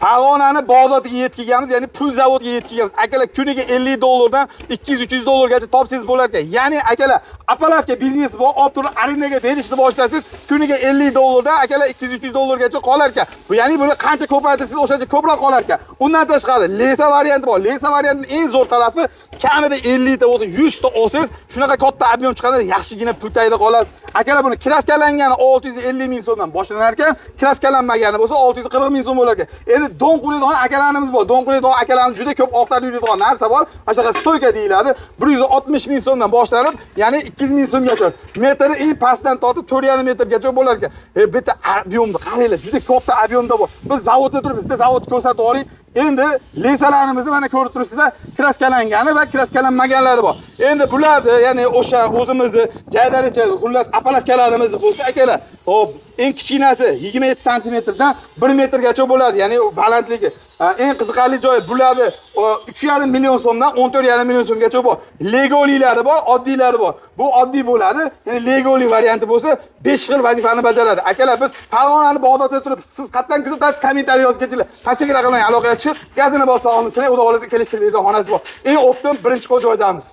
Farg'onani bog'zotiga yetkazganmiz, ya'ni pul zavodiga yetkazganmiz. Akalar kuniga $50 dan $200-300 gacha topsangiz bo'lar ekan. Ya'ni akalar Apalavka biznesi bor, olib turib arendaga berishni boshlasangiz, kuniga $50 dan akalar $200-300 gacha qolar ekan. Bu ya'ni buni qancha ko'paytirsangiz o'shancha ko'proq qolar ekan. Undan tashqari Lesa varianti bor. Lesa variantining eng zo'r tarafi kamida 50 ta bo'lsa 100 ta olsangiz, shunaqa katta ob'yem chiqadi, yaxshigina pul tayda qolasiz. Akalar buni kraskalangani 650 ming so'mdan boshlanar ekan, kraskallanmagani bo'lsa 640 ming so'm bo'lar ekan. Endi don qo'yadigan akalarimiz bor. Don qo'yadigan akalarimiz juda ko'p oqtarib yuradigan narsa bor. Mana shunaqa stoyka deyiladi. 160 ming so'mdan boshlanib, ya'ni 200 ming so'mgacha. Metri eng pastdan tortib 4,5 metrgacha bo'lar ekan. Bitta ob'yemda qaranglar, juda katta ob'yemda bor. Biz zavodda turib, bizda zavod ko'rsatib oling. Endi lesalarimizni mana ko'rib turibsizlar, kraskalangani va kraskallanmaganlari bor. Endi bularni, ya'ni o'sha o'zimizni jaydaricha, xullas apalavkalarimiz bo'lsa, akalar, hop, eng kichkinasi 27 santimetrdan 1 metrgacha bo'ladi, ya'ni balandligi. Eng qiziqarli joyi bularni 3,5 million so'mdan 14,5 million so'mgacha bor. Legolilari bor, oddiylari bor. Bu oddiy bo'ladi, ya'ni legoli varianti bo'lsa 5 xil vazifani bajaradi. Akalar, biz Farg'onani bog'dotda turib, siz qatdan kuzatasiz, kommentariy yozib ketinglar. Pastdagi raqamlarga aloqa qilib, gazini bosa olamiz, xudo xolasa kelishtirib beradigan xonasi bor. Eng optim birinchi qo'l joydamiz.